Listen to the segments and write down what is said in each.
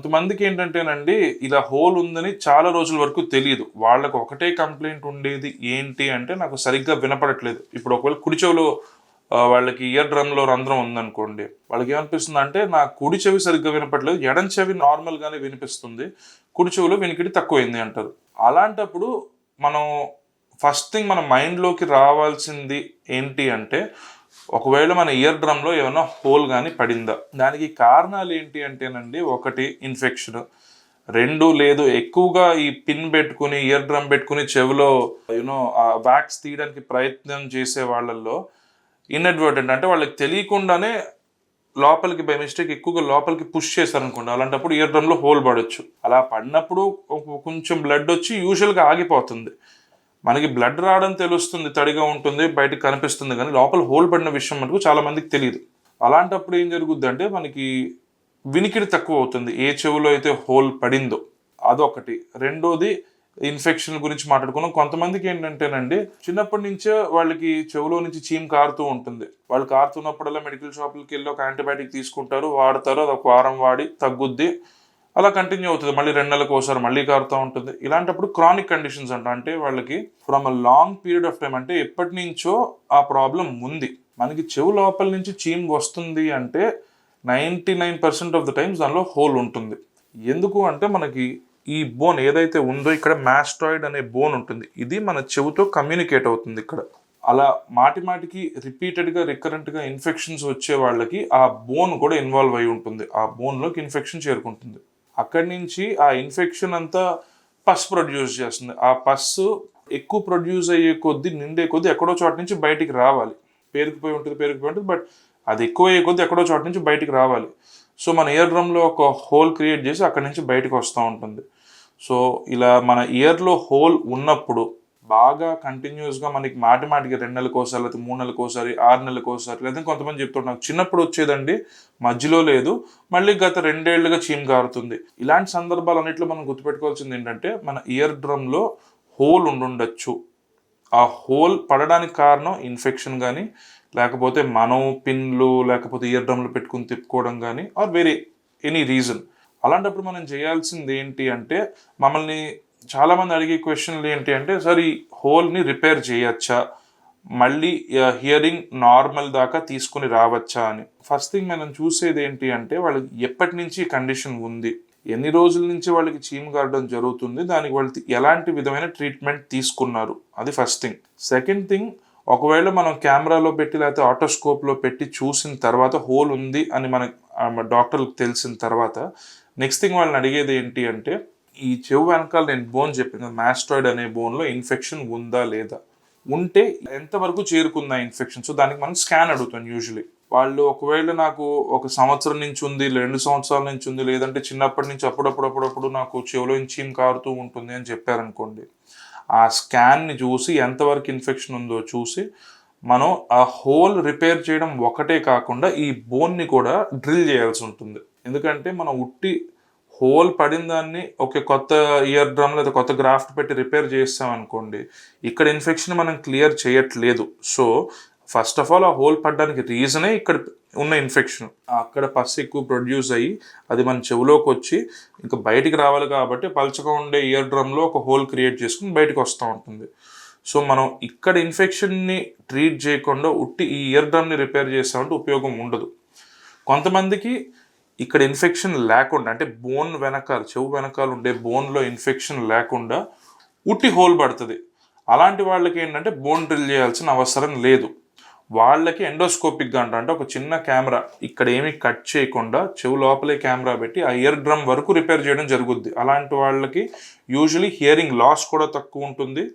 కొంతమందికి ఏంటంటేనండి ఇలా హోల్ ఉందని చాలా రోజుల వరకు తెలియదు. వాళ్ళకి ఒకటే కంప్లెయింట్ ఉండేది ఏంటి అంటే నాకు సరిగ్గా వినపడట్లేదు. ఇప్పుడు ఒకవేళ కుడి చెవిలో వాళ్ళకి ఇయర్ డ్రమ్‌లో రంధ్రం ఉందనుకోండి. వాళ్ళకేమనిపిస్తుందంటే నా కుడి చెవి సరిగ్గా వినపడట్లేదు. ఎడమ చెవి నార్మల్‌గానే వినిపిస్తుంది. కుడి చెవిలో వినికిడి తక్కువైంది అంటారు. అలాంటప్పుడు మనం ఫస్ట్ థింగ్ మన మైండ్‌లోకి రావాల్సింది ఏంటి అంటే ఒకవేళ మన ఇయర్ డ్రమ్‌లో ఏమన్నా హోల్ గాని పడిందా? దానికి కారణాలు ఏంటి అంటేనండి, ఒకటి ఇన్ఫెక్షన్. 2 లేదు ఎక్కువగా ఈ పిన్ పెట్టుకొని, ఇయర్ డ్రమ్ పెట్టుకొని చెవిలో వాక్స్ తీయడానికి ప్రయత్నం చేసే వాళ్ళల్లో ఇన్‌అడ్వర్టెంట్ అంటే వాళ్ళకి తెలియకుండానే లోపలికి బై మిస్టేక్ ఎక్కువగా లోపలికి పుష్ చేశారనుకోండి. అలాంటప్పుడు ఇయర్ డ్రమ్‌లో హోల్ పడొచ్చు. అలా పడినప్పుడు కొంచెం బ్లడ్ వచ్చి యూజువల్‌గా ఆగిపోతుంది. మనకి బ్లడ్ రావడం తెలుస్తుంది, తడిగా ఉంటుంది, బయటకు కనిపిస్తుంది, కానీ లోపల హోల్ పడిన విషయం మటుకు చాలా మందికి తెలియదు. అలాంటప్పుడు ఏం జరుగుద్ది అంటే మనకి వినికిడి తక్కువ అవుతుంది, ఏ చెవిలో అయితే హోల్ పడిందో. అదొకటి. రెండోది ఇన్ఫెక్షన్ గురించి మాట్లాడుకున్నాం. కొంతమందికి ఏంటంటేనండి చిన్నప్పటి నుంచే వాళ్ళకి చెవిలో నుంచి చీమ్ కారుతూ ఉంటుంది. వాళ్ళు కారుతున్నప్పుడల్లా మెడికల్ షాపులకి వెళ్ళి ఒక యాంటీబయాటిక్ తీసుకుంటారు, వాడతారు, అది ఒక వారం వాడి తగ్గుద్ది, అలా కంటిన్యూ అవుతుంది. మళ్ళీ 2 నెలలకు ఒకసారి మళ్ళీ కారుతూ ఉంటుంది. ఇలాంటప్పుడు క్రానిక్ కండిషన్స్ అంటే వాళ్ళకి from a long period of time, అంటే ఎప్పటి నుంచో ఆ ప్రాబ్లం ఉంది. మనకి చెవు లోపల నుంచి చీమ్ వస్తుంది అంటే 99% ఆఫ్ ద టైమ్స్ దానిలో హోల్ ఉంటుంది. ఎందుకు అంటే మనకి ఈ బోన్ ఏదైతే ఉందో ఇక్కడ మాస్టాయిడ్ అనే బోన్ ఉంటుంది. ఇది మన చెవుతో కమ్యూనికేట్ అవుతుంది ఇక్కడ. అలా మాటి మాటికి రిపీటెడ్గా రికరెంట్గా ఇన్ఫెక్షన్స్ వచ్చే వాళ్ళకి ఆ బోన్ కూడా ఇన్వాల్వ్ అయి ఉంటుంది. ఆ బోన్లోకి ఇన్ఫెక్షన్ చేరుకుంటుంది. అక్కడి నుంచి ఆ ఇన్ఫెక్షన్ అంతా పస్ ప్రొడ్యూస్ చేస్తుంది. ఆ పస్సు ఎక్కువ ప్రొడ్యూస్ అయ్యే కొద్దీ, నిండే కొద్దీ ఎక్కడో చోట నుంచి బయటికి రావాలి. పేరుకుపోయి ఉంటుంది, బట్ అది ఎక్కువ అయ్యే కొద్దీ ఎక్కడో చోట నుంచి బయటికి రావాలి. సో మన ఇయర్ డ్రమ్లో ఒక హోల్ క్రియేట్ చేసి అక్కడి నుంచి బయటకు వస్తూ ఉంటుంది. సో ఇలా మన ఇయర్లో హోల్ ఉన్నప్పుడు బాగా కంటిన్యూస్గా మనకి మాటికి 2 నెలలకు ఒకసారి, లేకపోతే 3 నెలలకు ఒకసారి, 6 నెలలకు ఒకసారి, లేదా కొంతమంది చెప్తుంటారు నాకు చిన్నప్పుడు వచ్చేదండి, మధ్యలో లేదు, మళ్ళీ గత 2 ఏళ్లుగా చీమ్ కారుతుంది. ఇలాంటి సందర్భాలన్నింటిలో మనం గుర్తుపెట్టుకోవాల్సింది ఏంటంటే మన ఇయర్ డ్రమ్లో హోల్ ఉండుండొచ్చు. ఆ హోల్ పడడానికి కారణం ఇన్ఫెక్షన్ కానీ, లేకపోతే మనం పిన్లు లేకపోతే ఇయర్ డ్రమ్లు పెట్టుకుని తిప్పుకోవడం కానీ, ఆర్ వేరే ఎనీ రీజన్. అలాంటప్పుడు మనం చేయాల్సింది ఏంటి అంటే, మమ్మల్ని చాలామంది అడిగే క్వశ్చన్లు ఏంటి అంటే, సార్ ఈ హోల్ని రిపేర్ చేయొచ్చా, మళ్ళీ హియరింగ్ నార్మల్ దాకా తీసుకుని రావచ్చా అని. ఫస్ట్ థింగ్ మనం చూసేది ఏంటి అంటే వాళ్ళకి ఎప్పటి నుంచి కండిషన్ ఉంది, ఎన్ని రోజుల నుంచి వాళ్ళకి చీమ్ కారడం జరుగుతుంది, దానికి వాళ్ళు ఎలాంటి విధమైన ట్రీట్మెంట్ తీసుకున్నారు, అది ఫస్ట్ థింగ్. సెకండ్ థింగ్, ఒకవేళ మనం కెమెరాలో పెట్టి లేకపోతే ఆటోస్కోప్లో పెట్టి చూసిన తర్వాత హోల్ ఉంది అని మన డాక్టర్లకు తెలిసిన తర్వాత నెక్స్ట్ థింగ్ వాళ్ళని అడిగేది ఏంటి అంటే, ఈ చెవు వెనకాల నేను బోన్ చెప్పాను, మాస్టాయిడ్ అనే బోన్లో ఇన్ఫెక్షన్ ఉందా లేదా, ఉంటే ఎంతవరకు చేరుకుందా ఇన్ఫెక్షన్. సో దానికి మనం స్కాన్ అడుగుతాం యూజువలీ. వాళ్ళు ఒకవేళ నాకు 1 సంవత్సరం నుంచి ఉంది, 2 సంవత్సరాల నుంచి ఉంది, లేదంటే చిన్నప్పటి నుంచి అప్పుడప్పుడు నాకు చెవిలో చీమ్ కారుతూ ఉంటుంది అని చెప్పారనుకోండి, ఆ స్కాన్ని చూసి ఎంతవరకు ఇన్ఫెక్షన్ ఉందో చూసి మనం ఆ హోల్ రిపేర్ చేయడం ఒకటే కాకుండా ఈ బోన్ని కూడా డ్రిల్ చేయాల్సి ఉంటుంది. ఎందుకంటే మనం ఉట్టి హోల్ పడిన దాన్ని ఒక కొత్త ఇయర్ డ్రమ్ లేదా కొత్త గ్రాఫ్ట్ పెట్టి రిపేర్ చేస్తాం అనుకోండి, ఇక్కడ ఇన్ఫెక్షన్ మనం క్లియర్ చేయట్లేదు. సో ఫస్ట్ ఆఫ్ ఆల్ ఆ హోల్ పడడానికి రీజనే ఇక్కడ ఉన్న ఇన్ఫెక్షన్. అక్కడ పస్ ఎక్కువ ప్రొడ్యూస్ అయ్యి అది మన చెవులోకి వచ్చి ఇంకా బయటికి రావాలి, కాబట్టి పల్చగా ఉండే ఇయర్ డ్రమ్లో ఒక హోల్ క్రియేట్ చేసుకుని బయటకు వస్తూ ఉంటుంది. సో మనం ఇక్కడ ఇన్ఫెక్షన్ని ట్రీట్ చేయకుండా ఉట్టి ఈ ఇయర్ డ్రమ్ని రిపేర్ చేస్తామంటే ఉపయోగం ఉండదు. కొంతమందికి ఇక్కడ ఇన్ఫెక్షన్ లేకుండా, అంటే బోన్ వెనకాల, చెవు వెనకాల ఉండే బోన్లో ఇన్ఫెక్షన్ లేకుండా ఉట్టి హోల్ పడుతుంది. అలాంటి వాళ్ళకి ఏంటంటే బోన్ డ్రిల్ చేయాల్సిన అవసరం లేదు. వాళ్ళకి ఎండోస్కోపిక్గా అంటే ఒక చిన్న కెమెరా ఇక్కడ ఏమీ కట్ చేయకుండా చెవు లోపలే కెమెరా పెట్టి ఆ ఇయర్ డ్రమ్ వరకు రిపేర్ చేయడం జరుగుద్ది. అలాంటి వాళ్ళకి యూజువలీ హియరింగ్ లాస్ కూడా తక్కువ ఉంటుంది.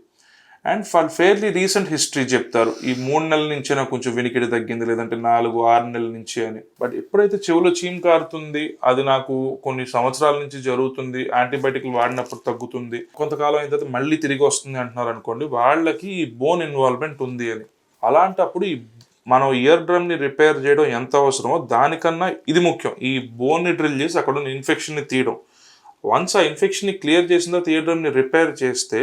And for fairly recent history చెప్తారు, ఈ 3 నెలల నుంచే నాకు కొంచెం వినికిడి తగ్గింది, లేదంటే 4-6 నెలల నుంచి అని. బట్ ఎప్పుడైతే చెవులో చీమ్ కారుతుంది, అది నాకు కొన్ని సంవత్సరాల నుంచి జరుగుతుంది, యాంటీబయాటిక్లు వాడినప్పుడు తగ్గుతుంది, కొంతకాలం అయిన తర్వాత మళ్ళీ తిరిగి వస్తుంది అంటున్నారు అనుకోండి, వాళ్ళకి ఈ బోన్ ఇన్వాల్వ్మెంట్ ఉంది అని. అలాంటప్పుడు ఈ మనం ఇయర్ డ్రమ్ని రిపేర్ చేయడం ఎంత అవసరమో దానికన్నా ఇది ముఖ్యం, ఈ బోన్ని డ్రిల్ చేసి అక్కడ ఉన్న ఇన్ఫెక్షన్ని తీయడం. వన్స్ ఆ ఇన్ఫెక్షన్ని క్లియర్ చేసిన తర్వాత ఇయర్ డ్రమ్ని రిపేర్ చేస్తే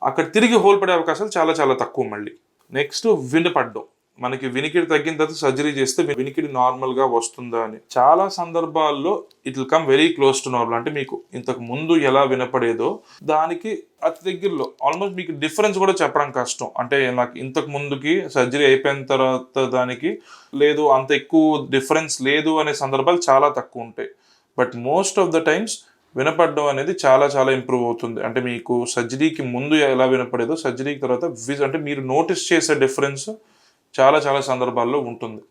అక్కడ తిరిగి హోల్ పడే అవకాశాలు చాలా చాలా తక్కువ. మళ్ళీ నెక్స్ట్ వినపడడం. మనకి వినికిడి తగ్గిన తర్వాత సర్జరీ చేస్తే వినికిడి నార్మల్ గా వస్తుందా అని. చాలా సందర్భాల్లో it will come very close to normal. అంటే మీకు ఇంతకు ముందు ఎలా వినపడేదో దానికి అతి దగ్గరలో, ఆల్మోస్ట్ మీకు డిఫరెన్స్ కూడా చెప్పడం కష్టం. అంటే నాకు ఇంతకు ముందుకి సర్జరీ అయిపోయిన తర్వాత దానికి లేదు, అంత ఎక్కువ డిఫరెన్స్ లేదు అనే సందర్భాలు చాలా తక్కువ ఉంటాయి. But most of the times వినపడడం అనేది చాలా చాలా ఇంప్రూవ్ అవుతుంది. అంటే మీకు సర్జరీకి ముందు ఎలా వినపడేదో సర్జరీకి తర్వాత అంటే మీరు నోటీస్ చేసే డిఫరెన్స్ చాలా చాలా సందర్భాల్లో ఉంటుంది.